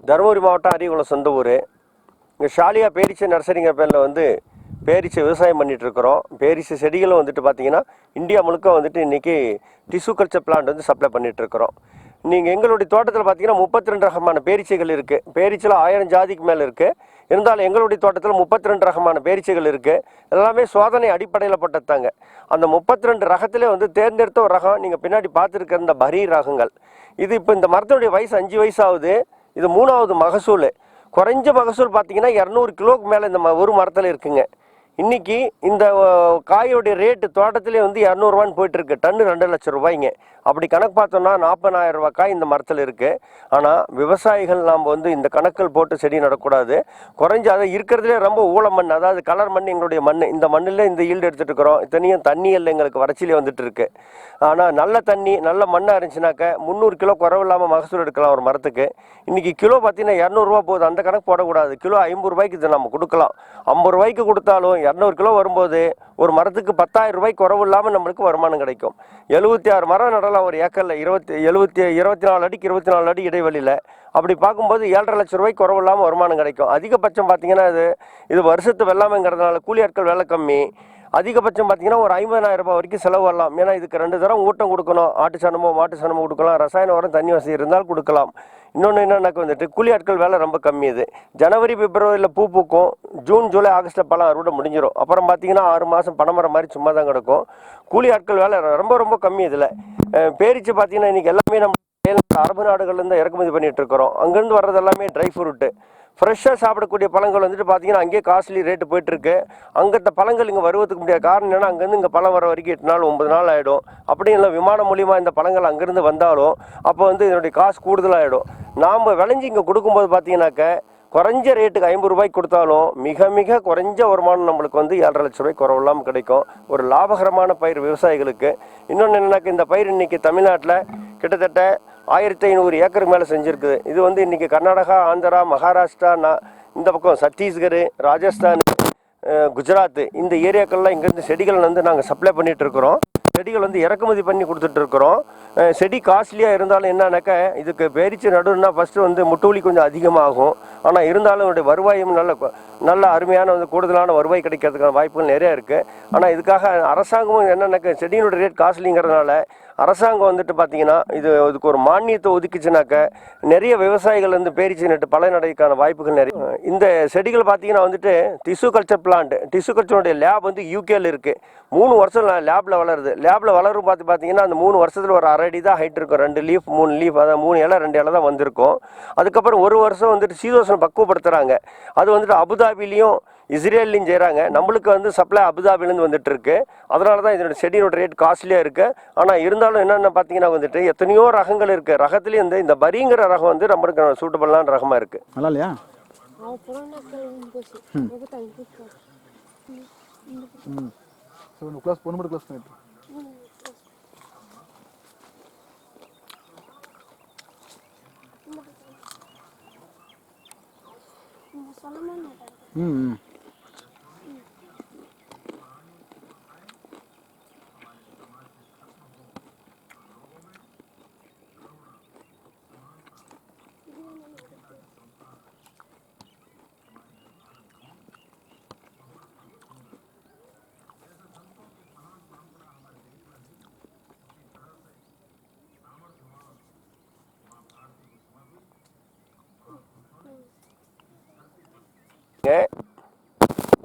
தருமபுரி மாவட்டம் அரியகுளம் சொந்த ஊர். இங்கே ஷாலியா பேரிச்சை நர்சரிங்கிற பேரில் வந்து பேரிச்சை விவசாயம் பண்ணிகிட்டு இருக்கிறோம். பேரிச்சை செடிகளும் வந்துட்டு பார்த்தீங்கன்னா இந்தியா முழுக்க வந்துட்டு இன்றைக்கி டிஷ்யூ கல்ச்சர் பிளான்ட் வந்து சப்ளை பண்ணிகிட்ருக்குறோம். நீங்கள் எங்களுடைய தோட்டத்தில் பார்த்தீங்கன்னா 32 ரகமான பேரிச்சைகள் இருக்குது. பேரிச்சையில் 1000 ஜாதிக்கு மேலே இருக்குது. இருந்தாலும் எங்களுடைய தோட்டத்தில் 32 ரகமான பேரிச்சைகள் இருக்குது. எல்லாமே சோதனை அடிப்படையில் பட்டதாங்க. அந்த 32 ரகத்திலே வந்து தேர்ந்தெடுத்த ஒரு ரகம் நீங்கள் பின்னாடி பார்த்துருக்கிற இந்த பரி ரகங்கள். இது இப்போ இந்த மரத்தினுடைய வயசு 5 வயசு ஆகுது. இது 3வது மகசூல். குறைஞ்ச மகசூல் பார்த்தீங்கன்னா 200 கிலோவுக்கு மேலே இந்த ஒரு மரத்தில் இருக்குங்க. இன்றைக்கி இந்த காயோடைய ரேட்டு தோட்டத்திலே வந்து 200 போயிட்டுருக்கு. டன்னு 2 லட்சம் ரூபாய்ங்க. அப்படி கணக்கு பார்த்தோம்னா 40,000 ரூபாய் காய் இந்த மரத்தில் இருக்குது. ஆனால் விவசாயிகள் நாம் வந்து இந்த கணக்கில் போட்டு செடி நடக்கூடாது. குறைஞ்ச அதை இருக்கிறதுலே ரொம்ப ஊழ மண், அதாவது கலர் மண் எங்களுடைய மண். இந்த மண்ணில் இந்த ஈல்டு எடுத்துகிட்டு இருக்கிறோம். இத்தனையும் தண்ணி இல்லை, எங்களுக்கு வறட்சியிலே வந்துட்டு இருக்கு. ஆனால் நல்ல தண்ணி நல்ல மண்ணாக இருந்துச்சுனாக்க 300 கிலோ குறவு இல்லாமல் மகசூல் எடுக்கலாம் ஒரு மரத்துக்கு. இன்றைக்கி கிலோ பார்த்தீங்கன்னா 200 ரூபா போகுது. அந்த கணக்கு போடக்கூடாது. கிலோ 50 ரூபாய்க்கு இதை நம்ம கொடுக்கலாம். 50 ரூபாய்க்கு கொடுத்தாலும் 200 கிலோ வரும்போது ஒரு மரத்துக்கு 10,000 ரூபாய்க்கு குறவு இல்லாமல் நம்மளுக்கு வருமானம் கிடைக்கும். 76 மரம் நடலாம் ஒரு ஏக்கரில். 24 அடிக்கு 24 அடி இடைவெளியில். அப்படி பார்க்கும்போது 7,5 லட்சம் ரூபாய்க்கு குறவு இல்லாமல் வருமானம் கிடைக்கும். அதிகபட்சம் பார்த்தீங்கன்னா இது வருஷத்து வெள்ளாமைங்கிறதுனால கூலி ஆட்கள் வேலை கம்மி. அதிகபட்சம் பார்த்தீங்கன்னா ஒரு 50,000 ரூபாய் வரைக்கும் செலவு வரலாம். ஏன்னா இதுக்கு 2 தரம் ஊட்டம் கொடுக்கணும். ஆட்டு சாணமோ மாட்டு சாணமோ கொடுக்கலாம். ரசாயன உரம் தண்ணி வசதி இருந்தால் கொடுக்கலாம். இன்னொன்று என்னன்னாக்க வந்துட்டு கூலி ஆட்கள் வேலை ரொம்ப கம்மி. இது ஜனவரி பிப்ரவரியில் பூ பூக்கும். ஜூன் ஜூலை ஆகஸ்ட்டில் பழம் அறுவடை முடிஞ்சிடும். அப்புறம் பார்த்தீங்கன்னா 6 மாதம் பனைமரம் மாதிரி சும்மா தான் கிடக்கும். கூலி ஆட்கள் வேலை ரொம்ப ரொம்ப கம்மி. இதில் பேரிச்சு பார்த்தீங்கன்னா இன்றைக்கி எல்லாமே நம்ம அரபு நாடுகள்லேருந்து இறக்குமதி பண்ணிகிட்டு இருக்கிறோம். அங்கேருந்து வர்றது எல்லாமே ட்ரை ஃப்ரூட்டு. ஃப்ரெஷ்ஷாக சாப்பிடக்கூடிய பழங்கள் வந்துட்டு பார்த்தீங்கன்னா அங்கேயே காஸ்ட்லி ரேட்டு போயிட்டுருக்கு. அங்கே பழங்கள் இங்கே வருவதுக்கு முடியாத காரணம் என்னென்னா அங்கேருந்து இங்கே பழம் வர வரைக்கும் 8 நாள் 9 நாள் ஆகிடும். அப்படி இல்லை விமானம் மூலிமா இந்த பழங்கள் அங்கேருந்து வந்தாலும் அப்போ வந்து இதனுடைய காசு கூடுதலாகிடும். நாம் விளைஞ்சி இங்கே கொடுக்கும்போது பார்த்தீங்கன்னாக்க குறைஞ்ச ரேட்டுக்கு 50 ரூபாய்க்கு கொடுத்தாலும் மிக மிக குறைஞ்ச வருமானம் நம்மளுக்கு வந்து 7,5 லட்ச ரூபாய்க்கு குறவு இல்லாமல் கிடைக்கும். ஒரு லாபகரமான பயிர் விவசாயிகளுக்கு. இன்னொன்று என்னன்னாக்க இந்த பயிர் இன்றைக்கி தமிழ்நாட்டில் கிட்டத்தட்ட 1500 ஏக்கருக்கு மேலே செஞ்சுருக்குது. இது வந்து இன்றைக்கி கர்நாடகா, ஆந்திரா, மகாராஷ்டிரா, இந்த பக்கம் சத்தீஸ்கர், ராஜஸ்தான், குஜராத் இந்த ஏரியாக்கள்லாம் இங்கேருந்து செடிகள் வந்து நாங்கள் சப்ளை பண்ணிகிட்டு இருக்கிறோம். செடிகள் வந்து இறக்குமதி பண்ணி கொடுத்துட்ருக்குறோம். செடி காஸ்ட்லியாக இருந்தாலும் என்னன்னாக்கா இதுக்கு பேரிச்சு நடுன்னா ஃபஸ்ட்டு வந்து முட்டுவலி கொஞ்சம் அதிகமாகும். ஆனால் இருந்தாலும் என்னுடைய வருவாயும் நல்ல அருமையான வந்து கூடுதலான வருவாய் கிடைக்கிறதுக்கான வாய்ப்புகள் நிறையா இருக்குது. ஆனால் இதுக்காக அரசாங்கமும் என்னன்னாக்கா செடியினுடைய ரேட் காஸ்ட்லிங்கிறதுனால அரசாங்கம் வந்துட்டு பார்த்தீங்கன்னா இதுக்கு ஒரு மானியத்தை ஒதுக்கிச்சுனாக்க நிறைய விவசாயிகள் வந்து பேரிச்சு நட்டு பலனடைக்கான வாய்ப்புகள் நிறைய. இந்த செடிகள் பார்த்தீங்கன்னா வந்துட்டு டிஷ்யூ கல்ச்சர் பிளான்ட். டிஷ்யூ கல்ச்சருடைய லேப் வந்து யூகேல இருக்குது. 3 வருஷம் லேபில் வளருது. லேபில் வளரும் பார்த்தீங்கன்னா அந்த 3 வருஷத்தில் ஒரு 1/2 அடி தான் ஹைட் இருக்கும். 2 லீஃப் 3 லீஃப், அதாவது 3 இலை 2 இலை தான் வந்திருக்கும். அதுக்கப்புறம் 1 வருஷம் வந்துட்டு சீதோஷனம் பக்குவப்படுத்துகிறாங்க. அது வந்துட்டு அபுதாபிலையும் இஸ்ரேல்லையும் செய்கிறாங்க. நம்மளுக்கு வந்து சப்ளை அபுதாபிலேருந்து வந்துட்டு இருக்கு. அதனால தான் இதோட செடியோட ரேட் காஸ்ட்லியாக இருக்குது. ஆனால் இருந்தாலும் என்னென்ன பார்த்தீங்கன்னா வந்துட்டு எத்தனையோ ரகங்கள் இருக்குது. ரகத்துலேயும் இந்த பரிங்கிற ரகம் வந்து நம்மளுக்கு சூட்டபிளான ரகமாக இருக்குது. நல்லா இல்லையா? क्लास फोन नंबर क्लास नहीं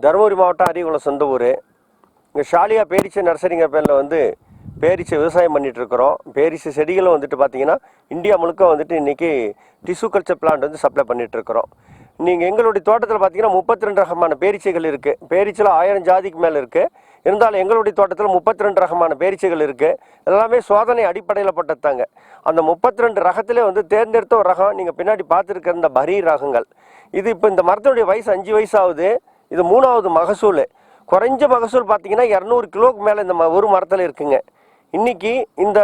தருமபுரி மாவட்டம் அரியகுளம் சொந்த ஊர். இங்கே ஷாலியா பேரிச்சை நர்சரிங்கிற பேரில் வந்து பேரிச்சை விவசாயம் பண்ணிகிட்டு இருக்கிறோம். பேரிச்சை செடிகளும் வந்துட்டு பார்த்தீங்கன்னா இந்தியா முழுக்க வந்துட்டு இன்றைக்கி டிஷ்யூ கல்ச்சர் பிளான்ட் வந்து சப்ளை பண்ணிகிட்ருக்குறோம். நீங்கள் எங்களுடைய தோட்டத்தில் பார்த்தீங்கன்னா 32 ரகமான பேரிச்சைகள் இருக்குது. பேரிச்சையில் 1000 ஜாதிக்கு மேலே இருக்குது. இருந்தாலும் எங்களுடைய தோட்டத்தில் 32 ரகமான பேரிச்சைகள் இருக்குது. எல்லாமே சோதனை அடிப்படையில் பட்டதாங்க. அந்த 32 ரகத்திலே வந்து தேர்ந்தெடுத்த ஒரு ரகம் நீங்கள் பின்னாடி பார்த்துருக்கிற இந்த பரி ரகங்கள். இது இப்போ இந்த மரத்தினுடைய வயசு 5 வயசு ஆகுது. இது 3வது மகசூல். குறைஞ்ச மகசூல் பார்த்தீங்கன்னா 200 கிலோவுக்கு மேலே இந்த ஒரு மரத்தில் இருக்குங்க. இன்றைக்கி இந்த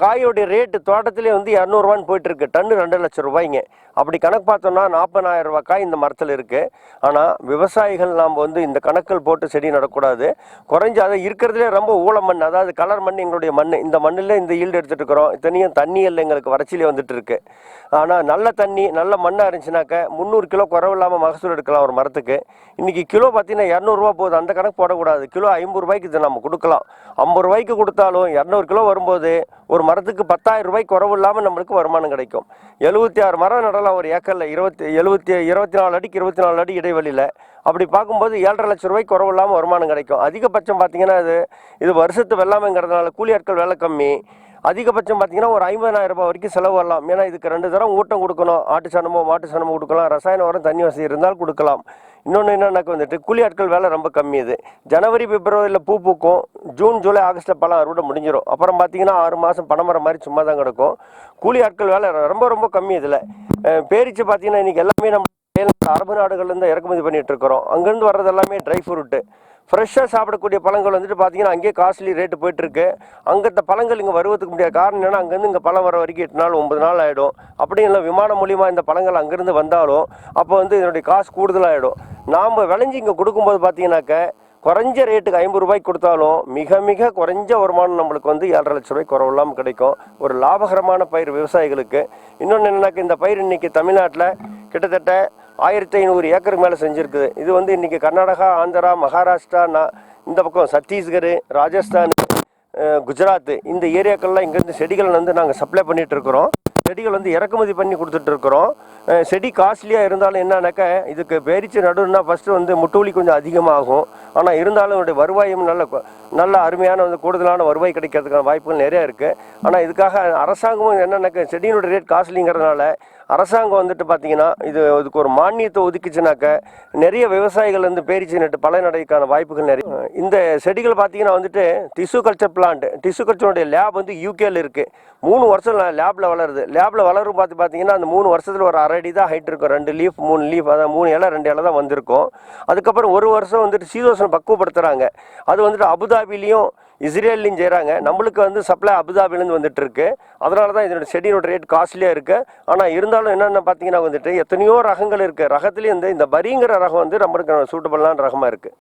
காயோடைய ரேட்டு தோட்டத்திலே வந்து 200 போயிட்டுருக்கு, டன்னு 2 லட்சம் ரூபாய்ங்க. அப்படி கணக்கு பார்த்தோம்னா 40,000 ரூபாய் காய் இந்த மரத்தில் இருக்குது. ஆனால் விவசாயிகள் நாம் வந்து இந்த கணக்கில் போட்டு செடி நடக்கூடாது. குறைஞ்ச அதை இருக்கிறதுலே ரொம்ப ஊழ மண், அதாவது கலர் மண் எங்களுடைய மண். இந்த மண்ணில் இந்த ஈல்டு எடுத்துகிட்டு இருக்கிறோம். இத்தனையும் தண்ணி இல்லை, எங்களுக்கு வறட்சியிலே வந்துட்டு இருக்கு. ஆனால் நல்ல தண்ணி நல்ல மண்ணாக இருந்துச்சுனாக்க 300 கிலோ குறவு இல்லாமல் மகசூல் எடுக்கலாம் ஒரு மரத்துக்கு. இன்றைக்கி கிலோ பார்த்தீங்கன்னா 200 போகுது. அந்த கணக்கு போடக்கூடாது. கிலோ 50 ரூபாய்க்கு இதை நம்ம கொடுக்கலாம். 50 ரூபாய்க்கு கொடுத்தாலும் 200 கிலோ வரும்போது ஒரு மரத்துக்கு 10,000 ரூபாய்க்கு குறவு இல்லாமல் நம்மளுக்கு வருமானம் கிடைக்கும். 76 மரம் நடலாம் ஒரு ஏக்கரில், 24 அடிக்கு 24 அடி இடைவெளியில். அப்படி பார்க்கும்போது 7,5 லட்சம் ரூபாய்க்கு குறவு இல்லாமல் வருமானம் கிடைக்கும். அதிகபட்சம் பார்த்தீங்கன்னா இது வருஷத்து வெள்ளாமைங்கிறதுனால கூலி ஆட்கள் வேலை கம்மி. அதிகபட்சம் பார்த்தீங்கன்னா ஒரு 50,000 ரூபாய் வரைக்கும் செலவு வரலாம். ஏன்னா இதுக்கு 2 தரம் ஊட்டம் கொடுக்கணும். ஆட்டு சாணமோ மாட்டு சாணமோ கொடுக்கலாம், ரசாயன உரம் தண்ணி வசதி இருந்தால் கொடுக்கலாம். இன்னொன்று என்னன்னாக்க வந்துட்டு கூலி ஆட்கள் வேலை ரொம்ப கம்மி. இது ஜனவரி பிப்ரவரியில் பூ பூக்கும், ஜூன் ஜூலை ஆகஸ்ட்டில் பழம் அறுவடை முடிஞ்சிடும். அப்புறம் பார்த்தீங்கன்னா 6 மாதம் பனைமரம் மாதிரி சும்மா தான் கிடக்கும். கூலி ஆட்கள் வேலை ரொம்ப ரொம்ப கம்மி. இதில் பேரிச்சு பார்த்தீங்கன்னா இன்றைக்கி எல்லாமே நம்ம அரபு நாடுகள்லேருந்து இறக்குமதி பண்ணிகிட்டு இருக்கிறோம். அங்கேருந்து வர்றது எல்லாமே ட்ரை ஃப்ரூட்டு. ஃப்ரெஷ்ஷாக சாப்பிடக்கூடிய பழங்கள் வந்துட்டு பார்த்தீங்கன்னா அங்கேயே காஸ்ட்லி ரேட்டு போயிட்டுருக்கு. அங்கே இந்த பழங்கள் இங்கே வருவதுக்கு முடியாது. காரணம் என்னென்னா அங்கேருந்து இங்கே பழம் வர வரைக்கும் 8 நாள் 9 நாள் ஆகிடும். அப்படி இல்லை விமானம் மூலிமா இந்த பழங்கள் அங்கேருந்து வந்தாலும் அப்போ வந்து இதனுடைய காசு கூடுதலாகிடும். நாம் விளைஞ்சி இங்கே கொடுக்கும்போது பார்த்தீங்கன்னாக்க குறைஞ்ச ரேட்டுக்கு 50 ரூபாய்க்கு கொடுத்தாலும் மிக மிக குறைஞ்ச வருமானம் நம்மளுக்கு வந்து 7,5 லட்ச ரூபாய்க்கு குறவு இல்லாமல் கிடைக்கும். ஒரு லாபகரமான பயிர் விவசாயிகளுக்கு. இன்னொன்று என்னன்னாக்க இந்த பயிர் இன்றைக்கி தமிழ்நாட்டில் கிட்டத்தட்ட 1500 ஏக்கருக்கு மேலே செஞ்சுருக்குது. இது வந்து இன்றைக்கி கர்நாடகா, ஆந்திரா, மகாராஷ்டிரா, இந்த பக்கம் சத்தீஸ்கர், ராஜஸ்தான், குஜராத் இந்த ஏரியாக்கள்லாம் இங்கேருந்து செடிகள் வந்து நாங்கள் சப்ளை பண்ணிகிட்டு இருக்கிறோம். செடிகள் வந்து இறக்குமதி பண்ணி கொடுத்துட்ருக்குறோம். செடி காஸ்ட்லியாக இருந்தாலும் என்னன்னாக்கா இதுக்கு பேரிச்சு நடுன்னா ஃபஸ்ட்டு வந்து முட்டுவலி கொஞ்சம் அதிகமாகும். ஆனால் இருந்தாலும் என்னுடைய வருவாயும் நல்ல அருமையான வந்து கூடுதலான வருவாய் கிடைக்கிறதுக்கான வாய்ப்புகள் நிறையா இருக்குது. ஆனால் இதுக்காக அரசாங்கமும் என்னன்னாக்கா செடியினுடைய ரேட் காஸ்ட்லிங்கிறதுனால அரசாங்கம் வந்துட்டு பார்த்தீங்கன்னா இதுக்கு ஒரு மானியத்தை ஒதுக்கிச்சுனாக்க நிறைய விவசாயிகள் வந்து பேரிச்சு நட்டு பலனடைக்கான வாய்ப்புகள் நிறைய. இந்த செடிகள் பார்த்தீங்கன்னா வந்துட்டு டிஷ்யூ கல்ச்சர் பிளான்ட், டிஷ்யூ கல்ச்சருடைய லேப் வந்து யூகேல இருக்குது. 3 வருஷம் லேபில் வளருது. லேபில் வளரும் பார்த்தீங்கன்னா அந்த 3 வருஷத்தில் ஒரு 1/2 அடி தான் ஹைட் இருக்கும். 2 லீஃப் 3 லீஃப், அதான் 3 இலை 2 இலை தான் வந்திருக்கும். அதுக்கப்புறம் 1 வருஷம் வந்துட்டு சீதோஷனம் பக்குவப்படுத்துகிறாங்க. அது வந்துட்டு அபுதாபிலையும் இஸ்ரேல்லையும் செய்கிறாங்க. நம்மளுக்கு வந்து சப்ளை அபுதாபிலேருந்து வந்துட்டு இருக்கு. அதனால தான் இதோட செடியோட ரேட் காஸ்ட்லியாக இருக்குது. ஆனால் இருந்தாலும் என்னென்ன பார்த்தீங்கன்னா வந்துட்டு எத்தனையோ ரகங்கள் இருக்குது. ரகத்துலேயும் இந்த பரிங்கிற ரகம் வந்து நம்மளுக்கு சூட்டபிளான ரகமாக இருக்குது.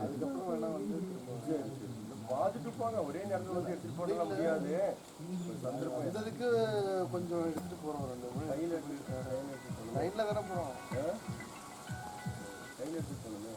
அதுக்கப்புறம் வேணா வந்து பார்த்துட்டு போங்க, ஒரே நேரத்தில் வந்து எடுத்துகிட்டு போக முடியாது. இதுக்கு கொஞ்சம் எடுத்துகிட்டு போகிறோம், 2 கையில் லைனில் தானே போகிறோம், கையில் எடுத்துகிட்டு போகணும்.